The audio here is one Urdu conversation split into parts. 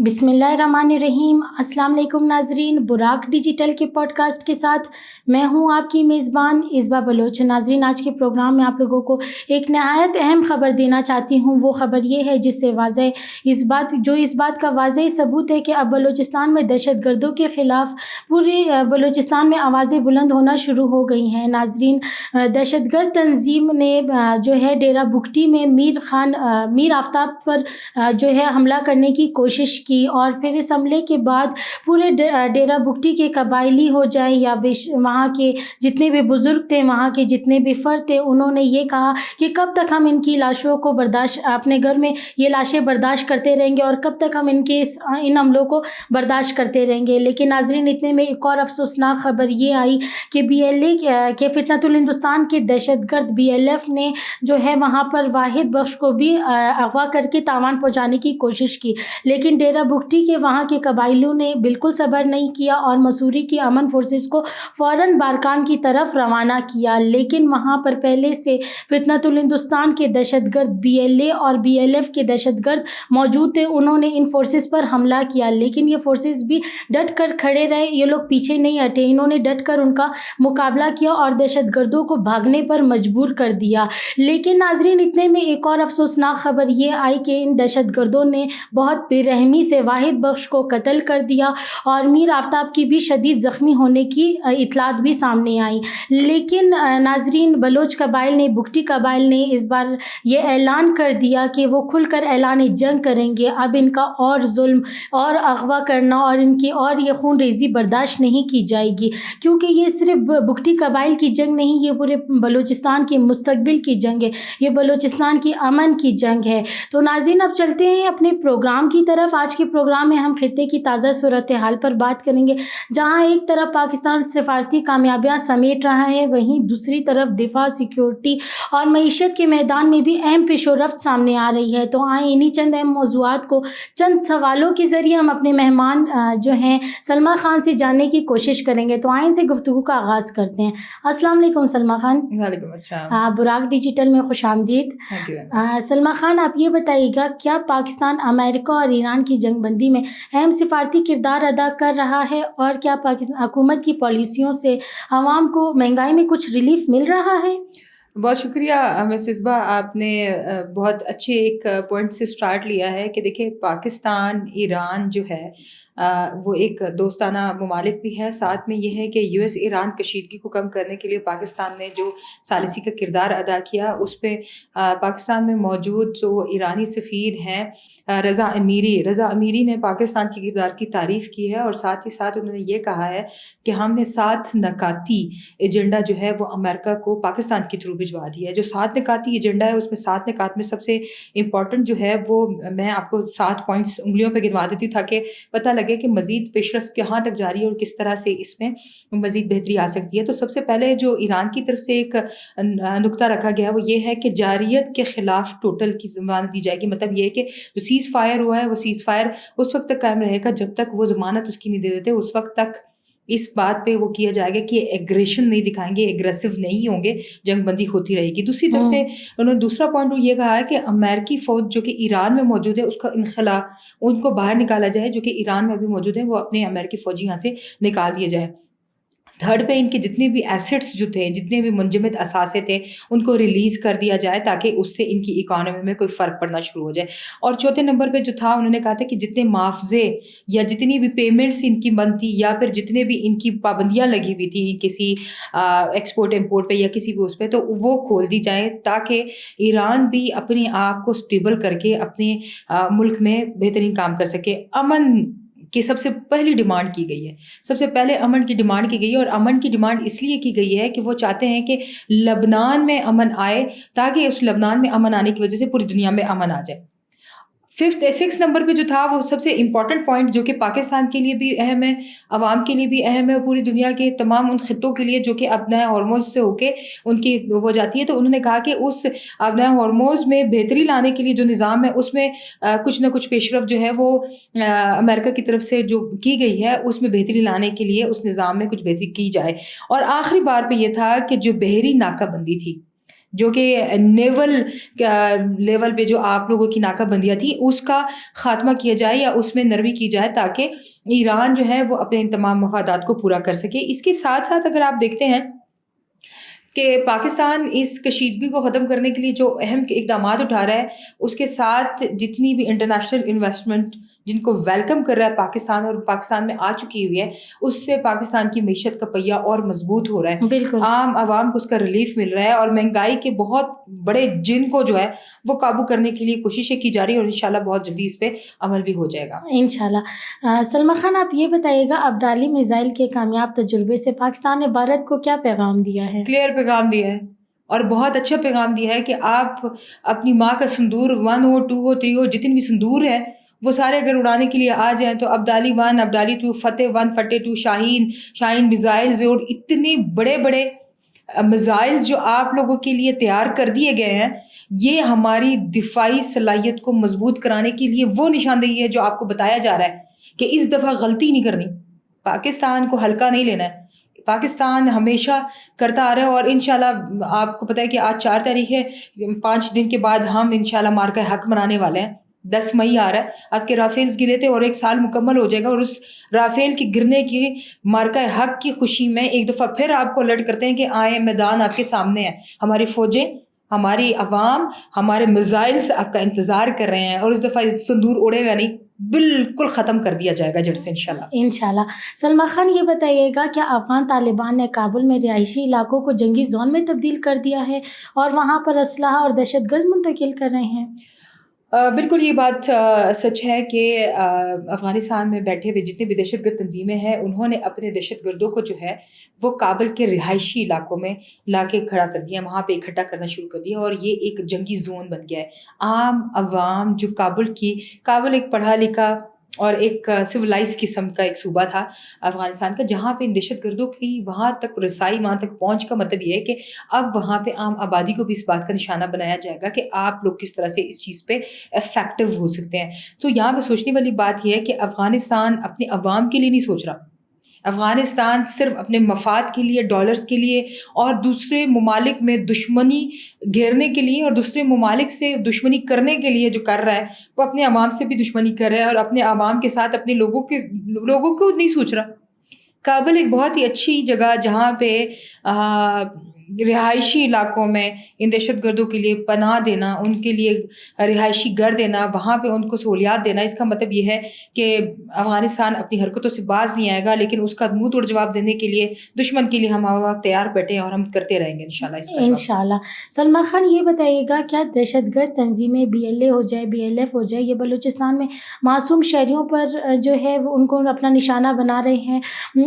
بسم اللہ الرحمن الرحیم۔ السلام علیکم ناظرین، براق ڈیجیٹل کے پوڈ کاسٹ کے ساتھ میں ہوں آپ کی میزبان عزبہ بلوچ۔ ناظرین، آج کے پروگرام میں آپ لوگوں کو ایک نہایت اہم خبر دینا چاہتی ہوں۔ وہ خبر یہ ہے جس سے اس بات کا واضح ثبوت ہے کہ اب بلوچستان میں دہشت گردوں کے خلاف پوری بلوچستان میں آوازیں بلند ہونا شروع ہو گئی ہیں۔ ناظرین، دہشت گرد تنظیم نے ڈیرہ بگٹی میں میر آفتاب پر حملہ کرنے کی کوشش کی اور پھر اس حملے کے بعد پورے ڈیرہ بگٹی کے قبائلی ہو جائے یا وہاں کے جتنے بھی بزرگ تھے، وہاں کے جتنے بھی فرد تھے، انہوں نے یہ کہا کہ کب تک ہم ان کی لاشوں کو اپنے گھر میں یہ لاشیں برداشت کرتے رہیں گے اور کب تک ہم ان حملوں کو برداشت کرتے رہیں گے۔ لیکن ناظرین، اتنے میں ایک اور افسوسناک خبر یہ آئی کہ BLA کے فتنۃ الہندوستان کے دہشت گرد BLF نے وہاں پر واحد بخش کو بھی اغوا کر کے تاوان پہنچانے کی کوشش کی، لیکن ڈیرہ بگٹی کے وہاں کے قبائلیوں نے بالکل صبر نہیں کیا اور مسوری کی امن فورسز کو فوراً بارکان کی طرف روانہ کیا۔ لیکن وہاں پر پہلے سے فتنۃ الہندوستان کے دہشت گرد BLA اور BLF کے دہشت گرد موجود تھے، انہوں نے ان فورسز پر حملہ کیا، لیکن یہ فورسز بھی ڈٹ کر کھڑے رہے، یہ لوگ پیچھے نہیں ہٹے، انہوں نے ڈٹ کر ان کا مقابلہ کیا اور دہشت گردوں کو بھاگنے پر مجبور کر دیا۔ لیکن ناظرین، اتنے میں ایک اور افسوسناک خبر یہ آئی کہ ان دہشت گردوں نے بہت بے رحمی سے واحد بخش کو قتل کر دیا اور میر آفتاب کی بھی شدید زخمی ہونے کی اطلاعات بھی سامنے آئی۔ لیکن ناظرین، بلوچ قبائل نے، بگٹی قبائل نے اس بار یہ اعلان کر دیا کہ وہ کھل کر اعلان جنگ کریں گے۔ اب ان کا اور ظلم اور اغوا کرنا اور ان کی اور یہ خون ریزی برداشت نہیں کی جائے گی، کیونکہ یہ صرف بگٹی قبائل کی جنگ نہیں، یہ پورے بلوچستان کے مستقبل کی جنگ ہے، یہ بلوچستان کی امن کی جنگ ہے۔ تو ناظرین، اب چلتے ہیں اپنے پروگرام کی طرف۔ آج کے پروگرام میں ہم خطے کی تازہ صورتحال پر بات کریں گے، جہاں ایک طرف پاکستان سفارتی کامیابیاں سمیٹ رہا ہے، وہیں دوسری طرف دفاع، سیکیورٹی اور معیشت کے میدان میں بھی اہم پیش و رفت سامنے آ رہی ہے۔ تو آئیں انہی چند اہم موضوعات کو چند سوالوں کے ذریعے ہم اپنے مہمان سلمیٰ خان سے جاننے کی کوشش کریں گے۔ تو آئیں ان سے گفتگو کا آغاز کرتے ہیں۔ السلام علیکم سلمیٰ خان۔ وعلیکم السلام۔ براق ڈیجیٹل میں خوش آمدید۔ سلمیٰ خان، آپ یہ بتائیے گا، کیا پاکستان امریکہ اور ایران کی جنگ بندی میں اہم سفارتی کردار ادا کر رہا ہے، اور کیا پاکستان حکومت کی پالیسیوں سے عوام کو مہنگائی میں کچھ ریلیف مل رہا ہے؟ بہت شکریہ مس عزبہ، آپ نے بہت اچھے ایک پوائنٹ سے سٹارٹ لیا ہے کہ دیکھیں، پاکستان ایران جو ہے وہ ایک دوستانہ ممالک بھی ہے، ساتھ میں یہ ہے کہ US ایران کشیدگی کو کم کرنے کے لیے پاکستان نے جو ثالثی کا کردار ادا کیا، اس پہ پاکستان میں موجود جو ایرانی سفیر ہیں رضا امیری نے پاکستان کے کردار کی تعریف کی ہے، اور ساتھ ہی ساتھ انہوں نے یہ کہا ہے کہ ہم نے 7 نکاتی ایجنڈا جو ہے وہ امریکہ کو پاکستان کے تھرو بھجوا دیا ہے۔ جو 7 نکاتی ایجنڈا ہے، اس میں 7 نکات میں سب سے امپورٹنٹ جو ہے وہ میں آپ کو 7 پوائنٹس انگلیوں پہ گنوا دیتی ہوں تاکہ پتہ لگے کہ مزید پیش رفت کہاں تک جاری ہے اور کس طرح سے اس میں مزید بہتری آ سکتی ہے۔ تو سب سے پہلے جو ایران کی طرف سے ایک نقطہ رکھا گیا وہ یہ ہے کہ جارحیت کے خلاف ٹوٹل کی ضمانت دی جائے گی۔ مطلب یہ ہے کہ جو سیز فائر ہوا ہے وہ سیز فائر اس وقت تک قائم رہے گا جب تک وہ ضمانت اس کی نہیں دے دیتے، اس وقت تک اس بات پہ وہ کیا جائے گا کہ ایگریشن نہیں دکھائیں گے، ایگریسو نہیں ہوں گے، جنگ بندی ہوتی رہے گی۔ دوسری طرف سے انہوں نے دوسرا پوائنٹ یہ کہا ہے کہ امریکی فوج جو کہ ایران میں موجود ہے اس کا انخلا، ان کو باہر نکالا جائے، جو کہ ایران میں بھی موجود ہیں، وہ اپنے امریکی فوجی یہاں سے نکال دیے جائیں۔ تھرڈ پہ ان کے جتنے بھی ایسٹس جو تھے، جتنے بھی منجمد اثاثے تھے، ان کو ریلیز کر دیا جائے تاکہ اس سے ان کی اکانومی میں کوئی فرق پڑنا شروع ہو جائے۔ اور چوتھے نمبر پہ جو تھا، انہوں نے کہا تھا کہ جتنے معاوضے یا جتنی بھی پیمنٹس ان کی بنتی یا پھر جتنے بھی ان کی پابندیاں لگی ہوئی تھیں کسی ایکسپورٹ امپورٹ پہ یا کسی بھی اس پہ، تو وہ کھول دی جائیں تاکہ ایران بھی اپنے آپ کو اسٹیبل کر کے اپنے ملک میں بہترین کام کر سکے۔ امن کی سب سے پہلی ڈیمانڈ کی گئی ہے، سب سے پہلے امن کی ڈیمانڈ کی گئی ہے، اور امن کی ڈیمانڈ اس لیے کی گئی ہے کہ وہ چاہتے ہیں کہ لبنان میں امن آئے تاکہ اس لبنان میں امن آنے کی وجہ سے پوری دنیا میں امن آ جائے۔ 6 نمبر پہ جو تھا وہ سب سے امپورٹنٹ پوائنٹ، جو کہ پاکستان کے لیے بھی اہم ہے، عوام کے لیے بھی اہم ہے، اور پوری دنیا کے تمام ان خطوں کے لیے جو کہ ابنۂ ہرمز سے ہو کے ان کی ہو جاتی ہے۔ تو انہوں نے کہا کہ اس ابنۂ ہرمز میں بہتری لانے کے لیے جو نظام ہے اس میں کچھ نہ کچھ پیش رفت جو ہے وہ امریکہ کی طرف سے جو کی گئی ہے اس میں بہتری لانے کے لیے اس نظام میں کچھ بہتری کی جائے۔ اور آخری بار پہ یہ تھا کہ جو بحری ناکہ بندی تھی، جو کہ نیول لیول پہ جو آپ لوگوں کی ناکہ بندیاں تھیں اس کا خاتمہ کیا جائے یا اس میں نرمی کی جائے تاکہ ایران جو ہے وہ اپنے ان تمام مفادات کو پورا کر سکے۔ اس کے ساتھ ساتھ اگر آپ دیکھتے ہیں کہ پاکستان اس کشیدگی کو ختم کرنے کے لیے جو اہم اقدامات اٹھا رہا ہے، اس کے ساتھ جتنی بھی انٹرنیشنل انویسٹمنٹ جن کو ویلکم کر رہا ہے پاکستان اور پاکستان میں آ چکی ہوئی ہے، اس سے پاکستان کی معیشت کا پہیہ اور مضبوط ہو رہا ہے، بالکل عام عوام کو اس کا ریلیف مل رہا ہے، اور مہنگائی کے بہت بڑے جن کو جو ہے وہ قابو کرنے کے لیے کوششیں کی جا رہی ہیں، اور انشاءاللہ بہت جلدی اس پہ عمل بھی ہو جائے گا انشاءاللہ۔ سلمیٰ خان، آپ یہ بتائیے گا ابدالی میزائل کے کامیاب تجربے سے پاکستان نے بھارت کو کیا پیغام دیا ہے؟ کلیئر پیغام دیا ہے، اور بہت اچھا پیغام دیا ہے کہ آپ اپنی ماں کا سندور 1 ہو 2 ہو 3 ہو جتنے بھی سندور ہیں وہ سارے اگر اڑانے کے لیے آ جائیں تو ابدالی 1 ابدالی 2 فتح 1 فتح 2 شاہین میزائلز اور اتنے بڑے بڑے میزائلز جو آپ لوگوں کے لیے تیار کر دیے گئے ہیں، یہ ہماری دفاعی صلاحیت کو مضبوط کرانے کے لیے وہ نشاندہی ہے جو آپ کو بتایا جا رہا ہے کہ اس دفعہ غلطی نہیں کرنی، پاکستان کو ہلکا نہیں لینا ہے، پاکستان ہمیشہ کرتا آ رہا ہے، اور انشاءاللہ آپ کو پتہ ہے کہ آج 4 تاریخ ہے، 5 دن کے بعد ہم انشاءاللہ مارکہ حق منانے والے ہیں، 10 مئی آ رہا ہے، آپ کے رافیلز گرے تھے اور 1 سال مکمل ہو جائے گا، اور اس رافیل کے گرنے کی مارکہ حق کی خوشی میں ایک دفعہ پھر آپ کو الرٹ کرتے ہیں کہ آئیں، میدان آپ کے سامنے ہے، ہماری فوجیں، ہماری عوام، ہمارے میزائلز آپ کا انتظار کر رہے ہیں، اور اس دفعہ سندور اڑے گا نہیں، بالکل ختم کر دیا جائے گا جڑ سے انشاءاللہ۔ سلمیٰ خان، یہ بتائیے گا کیا افغان طالبان نے کابل میں رہائشی علاقوں کو جنگی زون میں تبدیل کر دیا ہے اور وہاں پر اسلحہ اور دہشت گرد منتقل کر رہے ہیں؟ بالکل یہ بات سچ ہے کہ افغانستان میں بیٹھے ہوئے جتنے بھی دہشت گرد تنظیمیں ہیں انہوں نے اپنے دہشت گردوں کو جو ہے وہ کابل کے رہائشی علاقوں میں لا کے کھڑا کر دیا، وہاں پہ اکٹھا کرنا شروع کر دیا، اور یہ ایک جنگی زون بن گیا ہے۔ عام عوام جو کابل ایک پڑھا لکھا اور ایک سویلائز قسم کا ایک صوبہ تھا افغانستان کا، جہاں پہ دہشت گردوں کی وہاں تک رسائی، وہاں تک پہنچ کا مطلب یہ ہے کہ اب وہاں پہ عام آبادی کو بھی اس بات کا نشانہ بنایا جائے گا کہ آپ لوگ کس طرح سے اس چیز پہ افیکٹو ہو سکتے ہیں۔ تو یہاں پہ سوچنے والی بات یہ ہے کہ افغانستان اپنے عوام کے لیے نہیں سوچ رہا، افغانستان صرف اپنے مفاد کے لیے، ڈالرز کے لیے، اور دوسرے ممالک میں دشمنی گھیرنے کے لیے اور دوسرے ممالک سے دشمنی کرنے کے لیے جو کر رہا ہے وہ اپنے عوام سے بھی دشمنی کر رہا ہے، اور اپنے عوام کے ساتھ اپنے لوگوں کو نہیں سوچ رہا۔ کابل ایک بہت ہی اچھی جگہ جہاں پہ رہائشی علاقوں میں ان دہشت گردوں کے لیے پناہ دینا، ان کے لیے رہائشی گھر دینا، وہاں پہ ان کو سہولیات دینا، اس کا مطلب یہ ہے کہ افغانستان اپنی حرکتوں سے باز نہیں آئے گا، لیکن اس کا منہ توڑ جواب دینے کے لیے دشمن کے لیے ہم وقت تیار بیٹھے ہیں، اور ہم کرتے رہیں گے انشاءاللہ۔ انشاءاللہ۔ سلمیٰ خان، یہ بتائیے گا کیا دہشت گرد تنظیمیں BLA ہو جائے، BLF ہو جائے، یہ بلوچستان میں معصوم شہریوں پر جو ہے وہ ان کو اپنا نشانہ بنا رہے ہیں،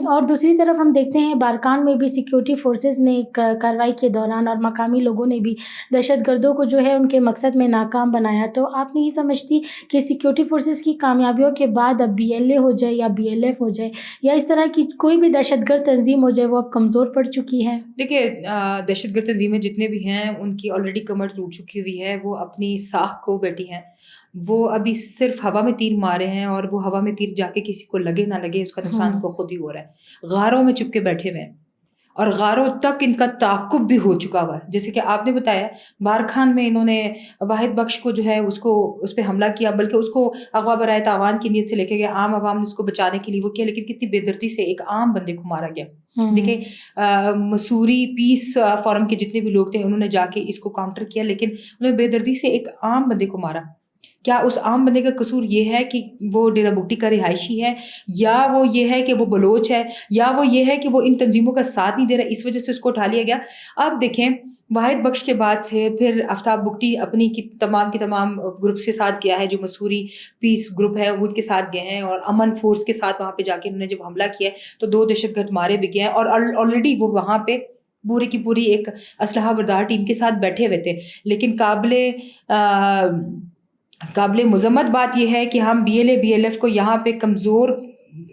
اور دوسری طرف ہم دیکھتے ہیں بارکان میں بھی سیکیورٹی فورسز نے کارروائی کے دوران اور مقامی لوگوں نے بھی دہشت گردوں کو جو ہے ان کے مقصد میں ناکام بنایا، تو آپ نہیں سمجھتی کہ سیکیورٹی فورسز کی کامیابیوں کے بعد اب BLA ہو جائے یا BLF ہو جائے یا اس طرح کی کوئی بھی دہشت گرد تنظیم ہو جائے وہ اب کمزور پڑ چکی ہے؟ دیکھیے، دہشت گرد تنظیمیں جتنے بھی ہیں ان کی آلریڈی کمر ٹوٹ چکی ہوئی ہے، وہ اپنی ساکھ کو بیٹھی ہیں، وہ ابھی صرف ہوا میں تیر مارے ہیں، اور وہ ہوا میں تیر جا کے کسی کو لگے نہ لگے اس کا نقصان کو خود ہی ہو رہا ہے، غاروں میں چھپ کے بیٹھے ہوئے ہیں، اور غاروں تک ان کا تعاقب بھی ہو چکا ہوا ہے۔ جیسے کہ آپ نے بتایا بارکھان میں انہوں نے واحد بخش کو جو ہے اس پہ حملہ کیا، بلکہ اس کو اغوا برائے تاوان کی نیت سے لے کے گیا، عام عوام نے اس کو بچانے کے لیے وہ کیا، لیکن کتنی بے دردی سے ایک عام بندے کو مارا گیا۔ دیکھیں، مسوری پیس فورم کے جتنے بھی لوگ تھے انہوں نے جا کے اس کو کاؤنٹر کیا، لیکن انہوں نے بے دردی سے ایک عام بندے کو مارا۔ کیا اس عام بندے کا قصور یہ ہے کہ وہ ڈیرہ بگٹی کا رہائشی ہے، یا وہ یہ ہے کہ وہ بلوچ ہے، یا وہ یہ ہے کہ وہ ان تنظیموں کا ساتھ نہیں دے رہا، اس وجہ سے اس کو اٹھا لیا گیا؟ اب دیکھیں، واحد بخش کے بعد سے پھر آفتاب بگٹی اپنی تمام کے تمام گروپ کے ساتھ گیا ہے، جو مسوری پیس گروپ ہے وہ ان کے ساتھ گئے ہیں، اور امن فورس کے ساتھ وہاں پہ جا کے انہوں نے جب حملہ کیا ہے تو 2 دہشت گرد مارے بھی گئے ہیں، اور آلریڈی وہ وہاں پہ پوری کی پوری ایک اسلحہ بردار ٹیم کے ساتھ بیٹھے ہوئے تھے۔ لیکن قابل مذمت بات یہ ہے کہ ہم BLA BLF کو یہاں پہ کمزور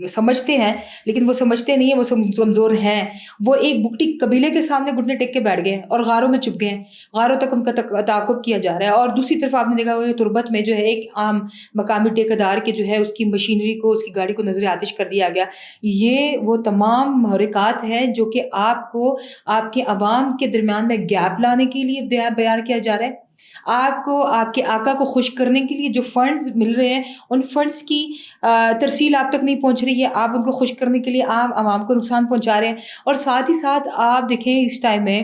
سمجھتے ہیں لیکن وہ سمجھتے نہیں ہیں، وہ کمزور ہیں. وہ ایک بگٹی قبیلے کے سامنے گھٹنے ٹیک کے بیٹھ گئے ہیں اور غاروں میں چھپ گئے ہیں، غاروں تک ان کا تعاقب کیا جا رہا ہے. اور دوسری طرف آپ نے دیکھا ہوگا کہ تربت میں جو ہے ایک عام مقامی ٹھیکیدار کے جو ہے اس کی مشینری کو، اس کی گاڑی کو نظر آتش کر دیا گیا. یہ وہ تمام محرکات ہیں جو کہ آپ کو آپ کے عوام کے درمیان میں گیپ لانے کے لیے بیان کیا جا رہا ہے. آپ کو آپ کے آقا کو خوش کرنے کے لیے جو فنڈز مل رہے ہیں ان فنڈز کی ترسیل آپ تک نہیں پہنچ رہی ہے، آپ ان کو خوش کرنے کے لیے آپ عوام کو نقصان پہنچا رہے ہیں. اور ساتھ ہی ساتھ آپ دیکھیں اس ٹائم میں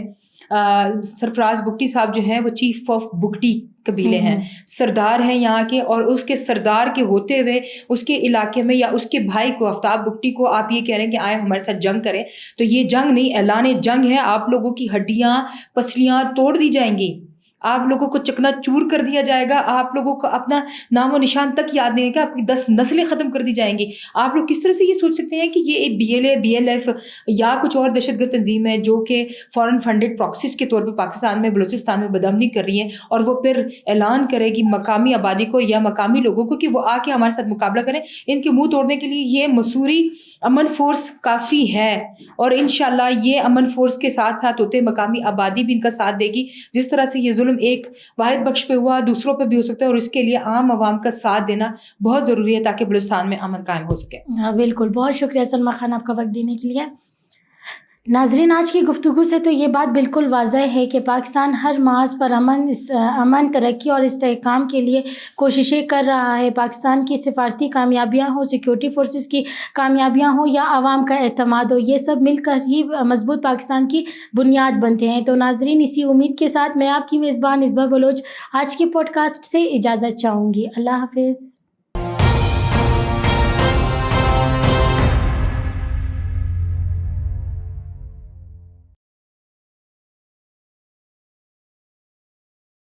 سرفراز بگٹی صاحب جو ہیں وہ چیف آف بگٹی قبیلے ہیں، سردار ہیں یہاں کے، اور اس کے سردار کے ہوتے ہوئے اس کے علاقے میں یا اس کے بھائی کو آفتاب بگٹی کو آپ یہ کہہ رہے ہیں کہ آئیں ہمارے ساتھ جنگ کریں. تو یہ جنگ نہیں، اعلان جنگ ہے. آپ لوگوں کی ہڈیاں پسلیاں توڑ دی جائیں گی، آپ لوگوں کو چکنا چور کر دیا جائے گا، آپ لوگوں کو اپنا نام و نشان تک یاد نہیں رہے گا، آپ کی 10 نسلیں ختم کر دی جائیں گی. آپ لوگ کس طرح سے یہ سوچ سکتے ہیں کہ یہ ایک BLA BLF یا کچھ اور دہشت گرد تنظیم ہے جو کہ فورن فنڈڈ پراکسیز کے طور پہ پاکستان میں بلوچستان میں بدامنی کر رہی ہیں، اور وہ پھر اعلان کرے گی مقامی آبادی کو یا مقامی لوگوں کو کہ وہ آ کے ہمارے ساتھ مقابلہ کریں. ان کے منہ توڑنے کے لیے یہ مسوری امن فورس کافی ہے، اور انشاءاللہ یہ امن فورس کے ساتھ ساتھ ہوتے مقامی آبادی بھی ان کا ساتھ دے گی. جس طرح سے یہ ظلم ایک واحد بخش پہ ہوا دوسروں پہ بھی ہو سکتا ہے، اور اس کے لیے عام عوام کا ساتھ دینا بہت ضروری ہے تاکہ بلوچستان میں امن قائم ہو سکے. ہاں بالکل، بہت شکریہ سلمیٰ خان آپ کا وقت دینے کے لیے. ناظرین، آج کی گفتگو سے تو یہ بات بالکل واضح ہے کہ پاکستان ہر محاذ پر امن، ترقی اور استحکام کے لیے کوششیں کر رہا ہے. پاکستان کی سفارتی کامیابیاں ہوں، سیکیورٹی فورسز کی کامیابیاں ہوں یا عوام کا اعتماد ہو، یہ سب مل کر ہی مضبوط پاکستان کی بنیاد بنتے ہیں. تو ناظرین، اسی امید کے ساتھ میں آپ کی میزبان اصبا بلوچ آج کے پوڈ کاسٹ سے اجازت چاہوں گی. اللہ حافظ.